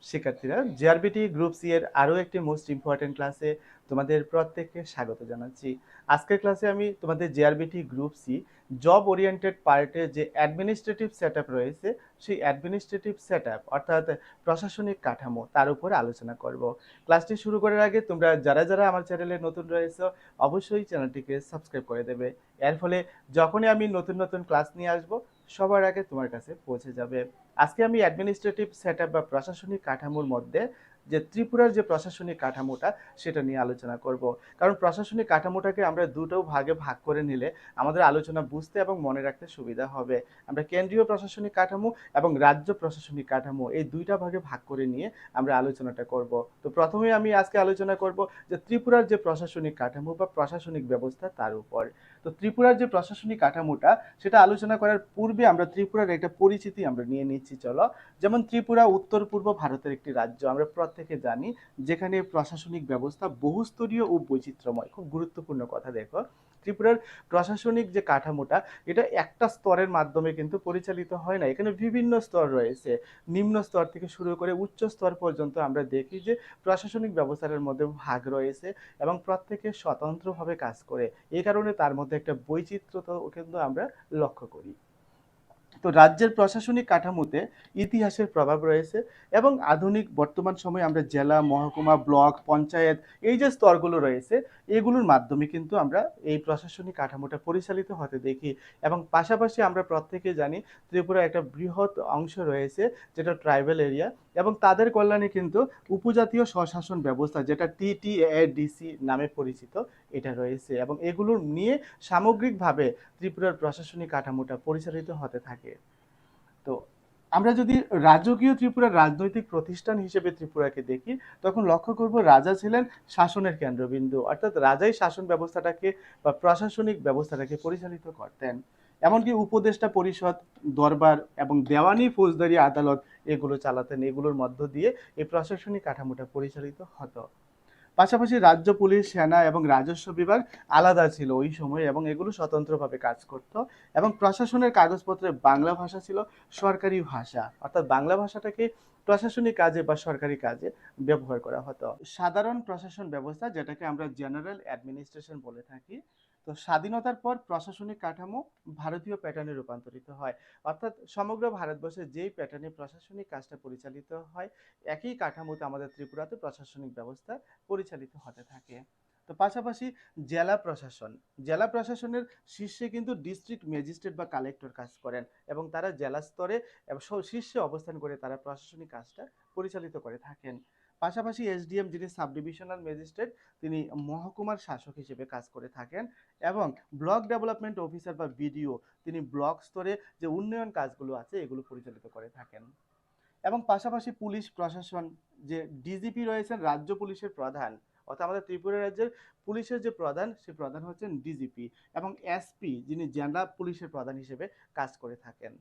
শিক্ষার্থীরা, GRBT group C এর আরও একটি মোস্ট ইম্পর্টেন্ট ক্লাসে তোমাদের প্রত্যেককে স্বাগত জানাচ্ছি। আজকের ক্লাসে আমি তোমাদের GRBT group C job oriented পার্টে যে অ্যাডমিনিস্ট্রেটিভ সেট আপ রয়েছে, সেই অ্যাডমিনিস্ট্রেটিভ সেট আপ অর্থাৎ প্রশাসনিক কাঠামো তার উপর আলোচনা করব। ক্লাসটি শুরু করার আগে তোমরা যারা যারা আমার চ্যানেলে নতুন রয়েছে অবশ্যই চ্যানেলটিকে সাবস্ক্রাইব করে দেবে। এর ফলে যখনই আমি নতুন নতুন ক্লাস নিয়ে আসব সবার আগে তোমার কাছে পৌঁছে যাবে। আজকে আমি অ্যাডমিনিস্ট্রেটিভ সেটআপ বা প্রশাসনিক কাঠামোর মধ্যে যে ত্রিপুরার যে প্রশাসনিক কাঠামোটা সেটা নিয়ে আলোচনা করব। কারণ প্রশাসনিক কাঠামোটাকে আমরা দুটো ভাগে ভাগ করে নিলে আমাদের আলোচনা বুঝতে এবং মনে রাখতে সুবিধা হবে। আমরা কেন্দ্রীয় প্রশাসনিক কাঠামো এবং রাজ্য প্রশাসনিক কাঠামো এই দুইটা ভাগে ভাগ করে নিয়ে আমরা আলোচনাটা করব। তো প্রথমে আমি আজকে আলোচনা করব যে ত্রিপুরার যে প্রশাসনিক কাঠামো বা প্রশাসনিক ব্যবস্থা তার উপর। তো ত্রিপুরার যে প্রশাসনিক কাঠামোটা সেটা আলোচনা করার পূর্বে আমরা ত্রিপুরার একটা পরিচিতি আমরা নিয়ে নিচ্ছি চলো। যেমন ত্রিপুরা উত্তর পূর্ব ভারতের একটি রাজ্য, আমরা প্রত্যেকে জানি, যেখানে প্রশাসনিক ব্যবস্থা বহুস্তরীয় ও বৈচিত্র্যময়। খুব গুরুত্বপূর্ণ কথা দেখো, ত্রিপুরার প্রশাসনিক যে কাঠামোটা এটা একটা স্তরের মাধ্যমে কিন্তু পরিচালিত হয় না, এখানে বিভিন্ন স্তর রয়েছে। নিম্ন স্তর থেকে শুরু করে উচ্চ স্তর পর্যন্ত আমরা দেখি যে প্রশাসনিক ব্যবস্থার মধ্যে ভাগ রয়েছে এবং প্রত্যেকে স্বতন্ত্রভাবে কাজ করে। এই কারণে তার মধ্যে একটা বৈচিত্র্যতাও কিন্তু আমরা লক্ষ্য করি। তো রাজ্যের প্রশাসনিক কাঠামোতে ইতিহাসের প্রভাব রয়েছে এবং আধুনিক বর্তমান সময়ে আমরা জেলা, মহকুমা, ব্লক, পঞ্চায়েত এই যে স্তরগুলো রয়েছে এগুলোর মাধ্যমে কিন্তু আমরা এই প্রশাসনিক কাঠামোটা পরিচালিত হতে দেখি। এবং পাশাপাশি আমরা প্রত্যেকে জানি ত্রিপুরা একটা বৃহৎ অংশ রয়েছে যেটা ট্রাইবাল এরিয়া, এবং তাদের কল্যাণে কিন্তু উপজাতীয় স্বশাসন ব্যবস্থা যেটা টিটিএডিসি নামে পরিচিত এটা রয়েছে, এবং এগুলোর নিয়ে সামগ্রিকভাবে ত্রিপুরার প্রশাসনিক কাঠামোটা পরিচালিত হতে থাকে। তো আমরা যদি রাজকীয় ত্রিপুরার রাজনৈতিক প্রতিষ্ঠান হিসেবে ত্রিপুরাকে দেখি তখন লক্ষ্য করব রাজা ছিলেন শাসনের কেন্দ্রবিন্দু, অর্থাৎ রাজাই শাসন ব্যবস্থাটাকে বা প্রশাসনিক ব্যবস্থাটাকে পরিচালিত করতেন। এমনকি উপদেষ্টা পরিষদ, দরবার এবং দেওয়ানি ফৌজদারি আদালত এগুলো চালাতেন, এগুলোর মধ্য দিয়ে এই প্রশাসনিক কাঠামোটা পরিচালিত হতো। পাশাপাশি রাজ্য পুলিশ, সেনা এবং রাজস্ব বিভাগ আলাদা ছিল ওই সময় এবং এগুলো স্বতন্ত্রভাবে কাজ করত। এবং প্রশাসনের কাগজপত্রে বাংলা ভাষা ছিল সরকারি ভাষা, অর্থাৎ বাংলা ভাষাটাকে প্রশাসনিক কাজে বা সরকারি কাজে ব্যবহার করা হতো। সাধারণ প্রশাসন ব্যবস্থা যেটাকে আমরা জেনারেল অ্যাডমিনিস্ট্রেশন বলে থাকি। তো স্বাধীনতার পর প্রশাসনিক কাঠামো ভারতীয় প্যাটার্নে রূপান্তরিত হয়, অর্থাৎ সমগ্র ভারতবর্ষে যেই প্যাটার্নে প্রশাসনিক কাজটা পরিচালিত হয় একই কাঠামোতে আমাদের ত্রিপুরাতে প্রশাসনিক ব্যবস্থা পরিচালিত হতে থাকে। তো পাশাপাশি জেলা প্রশাসন, জেলা প্রশাসনের শীর্ষে কিন্তু ডিস্ট্রিক্ট ম্যাজিস্ট্রেট বা কালেক্টর কাজ করেন এবং তারা জেলা স্তরে শীর্ষে অবস্থান করে তারা প্রশাসনিক কাজটা পরিচালিত করে থাকেন। পাশাপাশি এসডিএম, যিনি সাব ডিভিশনাল ম্যাজিস্ট্রেট, তিনি মহকুমার শাসক হিসেবে কাজ করে থাকেন। এবং ব্লক ডেভেলপমেন্ট অফিসার বা বিডিও, তিনি ব্লক স্তরে যে উন্নয়ন কাজগুলো আছে এগুলো পরিচালিত করে থাকেন। এবং পাশাপাশি পুলিশ প্রশাসন, যে ডিজিপি রয়েছেন রাজ্য পুলিশের প্রধান, অর্থাৎ আমাদের ত্রিপুরা রাজ্যের পুলিশের যে প্রধান সে প্রধান হচ্ছেন ডিজিপি, এবং এসপি যিনি জেলা পুলিশের প্রধান হিসেবে কাজ করে থাকেন।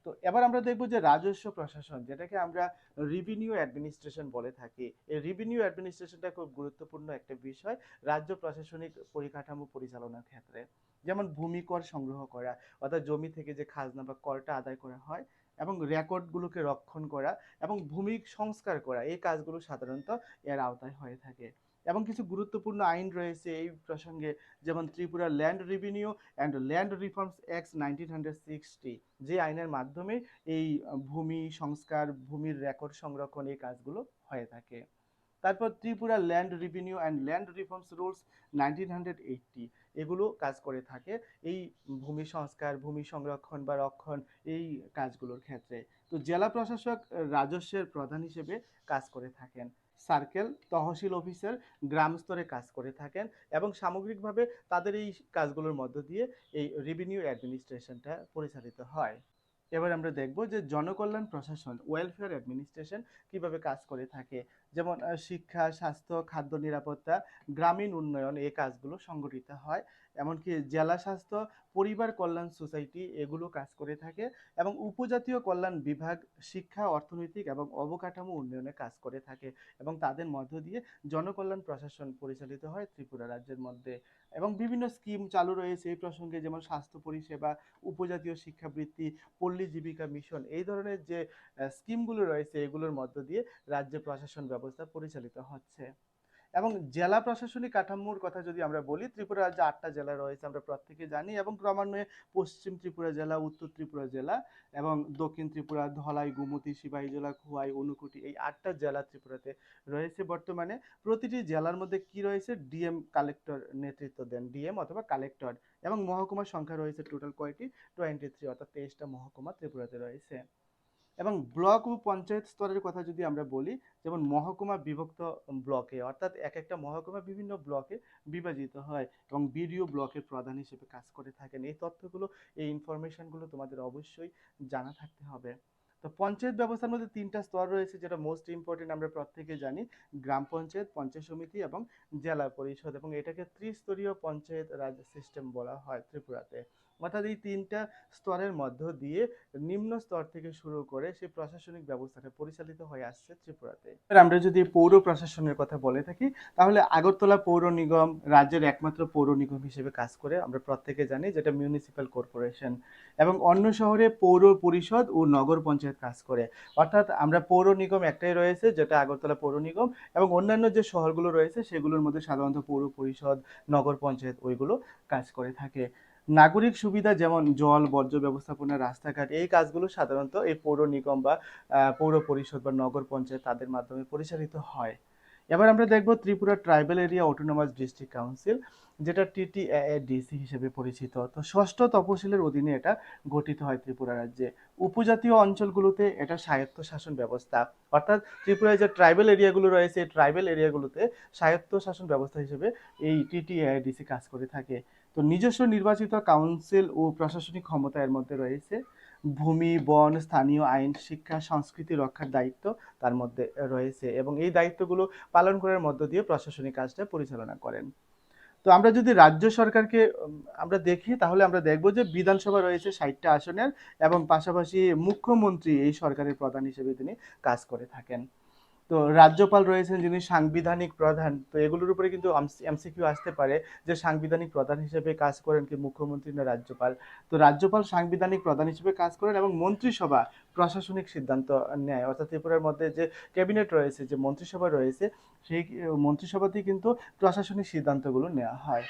তো এবার আমরা দেখব যে রাজস্ব প্রশাসন, যেটাকে আমরা রেভিনিউ অ্যাডমিনিস্ট্রেশন বলে থাকি। এই রেভিনিউ অ্যাডমিনিস্ট্রেশনটা খুব গুরুত্বপূর্ণ একটা বিষয় রাজ্য প্রশাসনিক পরিকাঠামো পরিচালনার ক্ষেত্রে। যেমন ভূমি কর সংগ্রহ করা, অর্থাৎ জমি থেকে যে খাজনা বা করটা আদায় করা হয়, এবং রেকর্ডগুলোকে রক্ষণ করা এবং ভূমি সংস্কার করা, এই কাজগুলো সাধারণত এর আওতায় হয়ে থাকে। এবং কিছু গুরুত্বপূর্ণ আইন রয়েছে এই প্রসঙ্গে, যেমন Tripura land revenue and land reforms act 1960, যে আইনের মাধ্যমে এই ভূমি সংস্কার, ভূমির রেকর্ড সংরক্ষণ এই কাজগুলো হয়ে থাকে। তারপর Tripura land revenue and land reforms rules 1980, এগুলো কাজ করে থাকে এই ভূমি সংস্কার, ভূমি সংরক্ষণ বা রক্ষণ এই কাজগুলোর ক্ষেত্রে। তো জেলা প্রশাসক রাজস্বের প্রধান হিসেবে কাজ করে থাকেন। সার্কেল তহসিল অফিসার গ্রাম স্তরে কাজ করে থাকেন, এবং সামগ্রিকভাবে তাদের এই কাজগুলোর মধ্য দিয়ে এই রেভিনিউ অ্যাডমিনিস্ট্রেশনটা পরিচালিত হয়। এবার আমরা দেখব যে জনকল্যাণ প্রশাসন, ওয়েলফেয়ার অ্যাডমিনিস্ট্রেশন কিভাবে কাজ করে থাকে। যেমন শিক্ষা, স্বাস্থ্য, খাদ্য নিরাপত্তা, গ্রামীণ উন্নয়ন এই কাজগুলো সংগঠিত হয়। এমনকি জেলা স্বাস্থ্য পরিবার কল্যাণ সোসাইটি এগুলো কাজ করে থাকে, এবং উপজাতীয় কল্যাণ বিভাগ শিক্ষা, অর্থনৈতিক এবং অবকাঠামো উন্নয়নে কাজ করে থাকে, এবং তাদের মধ্য দিয়ে জনকল্যাণ প্রশাসন পরিচালিত হয় ত্রিপুরা রাজ্যের মধ্যে। এবং বিভিন্ন স্কিম চালু রয়েছে এই প্রসঙ্গে, যেমন স্বাস্থ্য পরিষেবা, উপজাতীয় শিক্ষাবৃত্তি, পল্লী জীবিকা মিশন, এই ধরনের যে স্কিমগুলো রয়েছে এগুলোর মধ্য দিয়ে রাজ্য প্রশাসন ব্যবস্থা পরিচালিত হচ্ছে। এবং জেলা প্রশাসনিক কাঠামোর কথা যদি আমরা বলি, ত্রিপুরা রাজ্যে 8টা জেলা রয়েছে আমরা প্রত্যেকে জানি, এবং ক্রমান্বয়ে পশ্চিম ত্রিপুরা জেলা, উত্তর ত্রিপুরা জেলা এবং দক্ষিণ ত্রিপুরা, ধলাই, গোমতী, সিপাহীজলা, খোয়াই, ঊনকোটি, এই 8টা জেলা ত্রিপুরাতে রয়েছে বর্তমানে। প্রতিটি জেলার মধ্যে কি রয়েছে, ডিএম কালেক্টর নেতৃত্ব দেন, ডিএম অথবা কালেক্টর। এবং মহকুমার সংখ্যা রয়েছে টোটাল কয়টি, 23, অর্থাৎ 23টা মহকুমা ত্রিপুরাতে রয়েছে। এবং ব্লক ও পঞ্চায়েত স্তরের কথা যদি আমরা বলি, যেমন মহকুমা বিভক্ত ব্লকে, অর্থাৎ এক একটা মহকুমা বিভিন্ন ব্লকে বিভাজিত হয়, এবং বিডিও ব্লকের প্রধান হিসেবে কাজ করে থাকেন। এই তথ্যগুলো, এই ইনফরমেশনগুলো তোমাদের অবশ্যই জানা থাকতে হবে। তো পঞ্চায়েত ব্যবস্থার মধ্যে 3টা স্তর রয়েছে, যেটা মোস্ট ইম্পর্টেন্ট আমরা প্রত্যেকে জানি: গ্রাম পঞ্চায়েত, পঞ্চায়েত সমিতি এবং জেলা পরিষদ। এবং এটাকে ত্রিস্তরীয় পঞ্চায়েত রাজ সিস্টেম বলা হয় ত্রিপুরাতে। অর্থাৎ এই 3টা স্তরের মধ্য দিয়ে নিম্ন স্তর থেকে শুরু করে সেই প্রশাসনিক ব্যবস্থাটা পরিচালিত হয়ে আসছে ত্রিপুরাতে। আমরা যদি পৌর প্রশাসনের কথা বলে থাকি, তাহলে আগরতলা পৌর নিগম রাজ্যের একমাত্র পৌর নিগম হিসেবে কাজ করে, আমরা প্রত্যেকে জানি, যেটা মিউনিসিপ্যাল কর্পোরেশন। এবং অন্য শহরে পৌর পরিষদ ও নগর পঞ্চায়েত কাজ করে। অর্থাৎ আমরা পৌর নিগম একটাই রয়েছে, যেটা আগরতলা পৌর নিগম, এবং অন্যান্য যে শহরগুলো রয়েছে সেগুলোর মধ্যে সাধারণত পৌর পরিষদ, নগর পঞ্চায়েত ওইগুলো কাজ করে থাকে। নাগরিক সুবিধা যেমন জল, বর্জ্য ব্যবস্থাপনা, রাস্তাঘাট, এই কাজগুলো সাধারণত এই পৌর নিগম বা পৌর পরিষদ বা নগর পঞ্চায়েত তাদের মাধ্যমে পরিচালিত হয়। এবার আমরা দেখব Tripura tribal area autonomous district council, যেটা টিটিএডিসি হিসেবে পরিচিত। তো ষষ্ঠ তপশিলের অধীনে এটা গঠিত হয় ত্রিপুরা রাজ্যে। উপজাতীয় অঞ্চলগুলোতে এটা স্বায়ত্ত শাসন ব্যবস্থা, অর্থাৎ ত্রিপুরায় যে ট্রাইবাল এরিয়াগুলো রয়েছে এই ট্রাইবাল এরিয়াগুলোতে স্বায়ত্ত শাসন ব্যবস্থা হিসেবে এই টিটিএডিসি কাজ করে থাকে। তো নিজস্ব নির্বাচিত কাউন্সিল ও প্রশাসনিক ক্ষমতা এর মধ্যে রয়েছে। ভূমি, বন, স্থানীয় আইন, শিক্ষা, সংস্কৃতি রক্ষার দায়িত্ব তার মধ্যে রয়েছে, এবং এই দায়িত্বগুলো পালন করার মধ্য দিয়ে প্রশাসনিক কাজটা পরিচালনা করেন। তো আমরা যদি রাজ্য সরকারকে আমরা দেখি, তাহলে আমরা দেখব যে বিধানসভা রয়েছে 60টা আসনের, এবং পাশাপাশি মুখ্যমন্ত্রী এই সরকারের প্রধান হিসেবে তিনি কাজ করে থাকেন। তো রাজ্যপাল রয়েছেন যিনি সাংবিধানিক প্রধান। তো এগুলোর উপরে কিন্তু এমসিকিউ আসতে পারে যে সাংবিধানিক প্রধান হিসেবে কাজ করেন কি মুখ্যমন্ত্রী না রাজ্যপাল। তো রাজ্যপাল সাংবিধানিক প্রধান হিসেবে কাজ করেন, এবং মন্ত্রিসভা প্রশাসনিক সিদ্ধান্ত নেয়। অর্থাৎ ত্রিপুরার মধ্যে যে ক্যাবিনেট রয়েছে, যে মন্ত্রিসভা রয়েছে, সেই মন্ত্রিসভাতেই কিন্তু প্রশাসনিক সিদ্ধান্তগুলো নেওয়া হয়।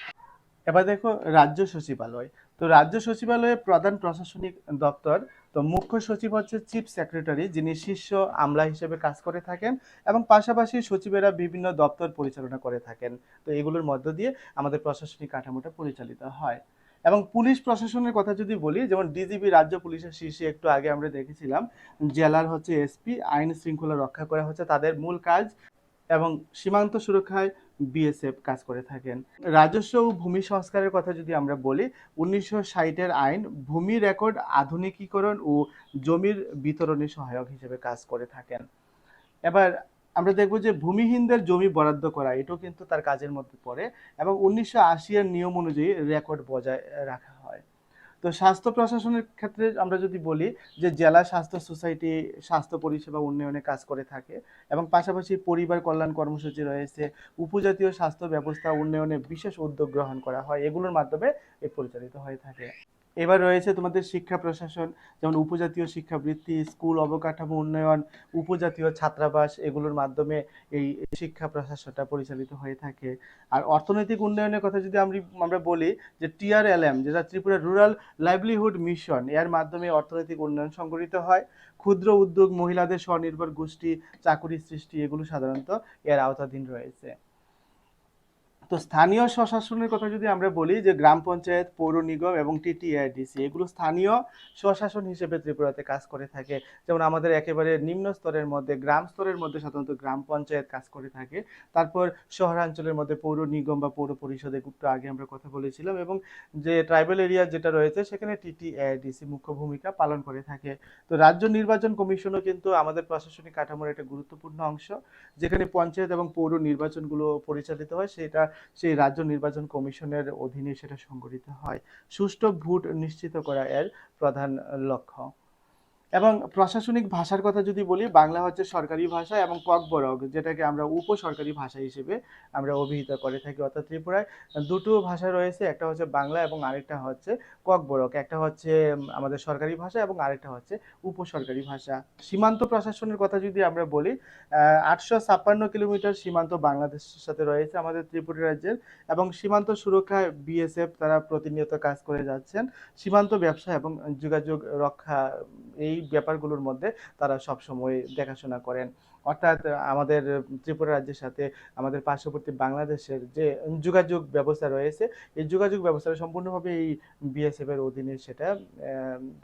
এবার দেখো রাজ্য সচিবালয়। তো রাজ্য সচিবালয়ের প্রধান প্রশাসনিক দপ্তর। তো মুখ্য সচিব হচ্ছে চিফ সেক্রেটারি, যিনি শীর্ষ আমলা হিসেবে কাজ করে থাকেন, এবং পাশাপাশি সচিবেরা বিভিন্ন দপ্তর পরিচালনা করে থাকেন। তো এগুলোর মধ্য দিয়ে আমাদের প্রশাসনিক কাঠামোটা পরিচালিত হয়। এবং পুলিশ প্রশাসনের কথা যদি বলি, যেমন ডিজিপি রাজ্য পুলিশের শীর্ষে, একটু আগে আমরা দেখেছিলাম, জেলার হচ্ছে এসপি, আইন শৃঙ্খলা রক্ষা করা হচ্ছে তাদের মূল কাজ, এবং সীমান্ত সুরক্ষায় বিএসএফ কাজ করে থাকেন। রাজস্ব ও ভূমি সংস্কারের কথা যদি আমরা বলি, 1960-এর আইন ভূমি রেকর্ড আধুনিকীকরণ ও জমির বিতরণে সহায়ক হিসেবে কাজ করে থাকেন। এবার আমরা দেখব যে ভূমিহীনদের জমি বরাদ্দ করা, এটাও কিন্তু তার কাজের মধ্যে পড়ে, এবং 1980-এর নিয়ম অনুযায়ী রেকর্ড বজায় রাখা হয়। তো স্বাস্থ্য প্রশাসনের ক্ষেত্রে আমরা যদি বলি, যে জেলা স্বাস্থ্য সোসাইটি স্বাস্থ্য পরিষেবা উন্নয়নে কাজ করে থাকে, এবং পাশাপাশি পরিবার কল্যাণ কর্মসূচি রয়েছে, উপজাতীয় স্বাস্থ্য ব্যবস্থা উন্নয়নে বিশেষ উদ্যোগ গ্রহণ করা হয়, এগুলোর মাধ্যমে পরিচালিত হয়ে থাকে। এবার রয়েছে তোমাদের শিক্ষা প্রশাসন, যেমন উপজাতীয় শিক্ষাবৃত্তি, স্কুল অবকাঠামো উন্নয়ন, উপজাতীয় ছাত্রাবাস, এগুলোর মাধ্যমে এই শিক্ষা প্রশাসনটা পরিচালিত হয়ে থাকে। আর অর্থনৈতিক উন্নয়নের কথা যদি আমরা বলি, যে টিআরএলএম, যেটা ত্রিপুরা রুরাল লাইভলিহুড মিশন, এর মাধ্যমে অর্থনৈতিক উন্নয়ন সংগঠিত হয়। ক্ষুদ্র উদ্যোগ, মহিলাদের স্বনির্ভর গোষ্ঠী, চাকুরি সৃষ্টি, এগুলো সাধারণত এর আওতাধীন রয়েছে। তো স্থানীয় স্বশাসনের কথা যদি আমরা বলি, যে গ্রাম পঞ্চায়েত, পৌর নিগম এবং টিটিআইডিসি, এগুলো স্থানীয় স্বশাসন হিসেবে ত্রিপুরাতে কাজ করে থাকে। যেমন আমাদের একেবারে নিম্ন স্তরের মধ্যে, গ্রাম স্তরের মধ্যে সাধারণত গ্রাম পঞ্চায়েত কাজ করে থাকে। তারপর শহরাঞ্চলের মধ্যে পৌর নিগম বা পৌর পরিষদে একটু আগে আমরা কথা বলেছিলাম, এবং যে ট্রাইবাল এরিয়া যেটা রয়েছে সেখানে টিটিআইডিসি মুখ্য ভূমিকা পালন করে থাকে। তো রাজ্য নির্বাচন কমিশনও কিন্তু আমাদের প্রশাসনিক কাঠামোর একটা গুরুত্বপূর্ণ অংশ, যেখানে পঞ্চায়েত এবং পৌর নির্বাচনগুলো পরিচালিত হয়, সেটা সেই রাজ্য নির্বাচন কমিশনের অধীনে সেটা সংগঠিত হয়। সুষ্ঠু ভোট নিশ্চিত করা এর প্রধান লক্ষ্য। এবং প্রশাসনিক ভাষার কথা যদি বলি, বাংলা হচ্ছে সরকারি ভাষা এবং ককবরক যেটাকে আমরা উপসরকারি ভাষা হিসেবে আমরা অভিহিত করে থাকি। অর্থাৎ ত্রিপুরায় দুটো ভাষা রয়েছে, একটা হচ্ছে বাংলা এবং আরেকটা হচ্ছে ককবরক। একটা হচ্ছে আমাদের সরকারি ভাষা এবং আরেকটা হচ্ছে উপসরকারি ভাষা। সীমান্ত প্রশাসনের কথা যদি আমরা বলি, 856 কিলোমিটার সীমান্ত বাংলাদেশের সাথে রয়েছে আমাদের ত্রিপুরা রাজ্যের, এবং সীমান্ত সুরক্ষায় বিএসএফ তারা প্রতিনিয়ত কাজ করে যাচ্ছেন। সীমান্ত ব্যবসা এবং যোগাযোগ রক্ষা, এই ব্যাপারগুলোর মধ্যে তারা সবসময় দেখাশোনা করেন। অর্থাৎ আমাদের ত্রিপুরা রাজ্যের সাথে আমাদের পার্শ্ববর্তী বাংলাদেশের যে যোগাযোগ ব্যবস্থা রয়েছে, এই যোগাযোগ ব্যবস্থাটা সম্পূর্ণভাবে এই বিএসএফ এর অধীনে সেটা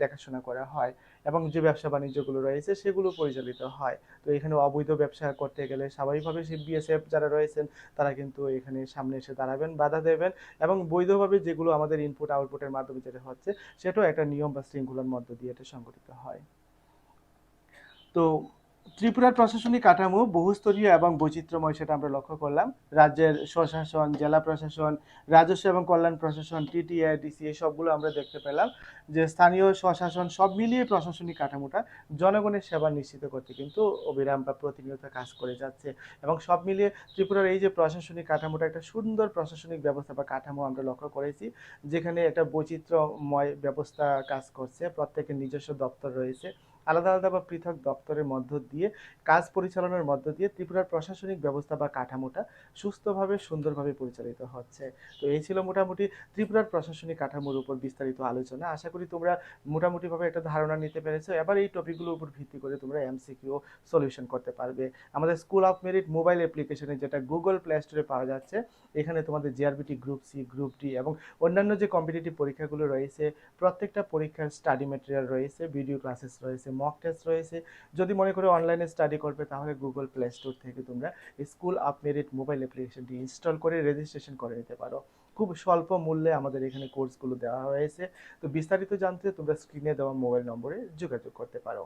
দেখাশোনা করা হয়, এবং যে ব্যবসা বাণিজ্যগুলো রয়েছে সেগুলো পরিচালিত হয়। তো এখানে অবৈধ ব্যবসা করতে গেলে স্বাভাবিকভাবে সেই বিএসএফ যারা রয়েছেন তারা কিন্তু এখানে সামনে এসে দাঁড়াবেন, বাধা দেবেন, এবং বৈধভাবে যেগুলো আমাদের ইনপুট আউটপুটের মাধ্যমে যেটা হচ্ছে সেটাও একটা নিয়ম বা শৃঙ্খলার মধ্য দিয়ে এটা সংগঠিত হয়। তো ত্রিপুরার প্রশাসনিক কাঠামো বহুস্তরীয় এবং বৈচিত্র্যময়, সেটা আমরা লক্ষ্য করলাম। রাজ্যের স্বশাসন, জেলা প্রশাসন, রাজস্ব এবং কল্যাণ প্রশাসন, টিটিআই, ডিসি, এই সবগুলো আমরা দেখতে পেলাম যে স্থানীয় স্বশাসন সব মিলিয়ে প্রশাসনিক কাঠামোটা জনগণের সেবা নিশ্চিত করতে কিন্তু অবিরাম বা প্রতিনিয়ত কাজ করে যাচ্ছে। এবং সব মিলিয়ে ত্রিপুরার এই যে প্রশাসনিক কাঠামোটা, একটা সুন্দর প্রশাসনিক ব্যবস্থা বা কাঠামো আমরা লক্ষ্য করেছি, যেখানে একটা বৈচিত্র্যময় ব্যবস্থা কাজ করছে। প্রত্যেকের নিজস্ব দপ্তর রয়েছে, আলাদা আলাদা বা পৃথক দপ্তরের মধ্য দিয়ে কাজ পরিচালনার মধ্য দিয়ে ত্রিপুরার প্রশাসনিক ব্যবস্থা বা কাঠামোটা সুস্থভাবে সুন্দরভাবে পরিচালিত হচ্ছে। তো এই ছিল মোটামুটি ত্রিপুরার প্রশাসনিক কাঠামোর উপর বিস্তারিত আলোচনা। আশা করি তোমরা মোটামুটিভাবে একটা ধারণা নিতে পেরেছো। এবার এই টপিকগুলোর উপর ভিত্তি করে তোমরা এমসিকিউ সলিউশন করতে পারবে। আমাদের স্কুল অফ মেরিট মোবাইল অ্যাপ্লিকেশনে, যেটা গুগল প্লে স্টোরে পাওয়া যাচ্ছে, এখানে তোমাদের GRBT group C, group D এবং অন্যান্য যে কম্পিটিটিভ পরীক্ষাগুলো রয়েছে, প্রত্যেকটা পরীক্ষার স্টাডি ম্যাটেরিয়াল রয়েছে, ভিডিও ক্লাসেস রয়েছে, মক টেস্ট রয়েছে। যদি মনে করো অনলাইনে স্টাডি করবে, তাহলে গুগল প্লে স্টোর থেকে তোমরা স্কুল অফ মেরিট মোবাইল অ্যাপ্লিকেশনটি ইনস্টল করে রেজিস্ট্রেশন করে নিতে পারো। খুব স্বল্প মূল্যে আমাদের এখানে কোর্সগুলো দেওয়া হয়েছে। তো বিস্তারিত জানতে তোমরা স্ক্রিনে দেওয়া মোবাইল নম্বরে যোগাযোগ করতে পারো।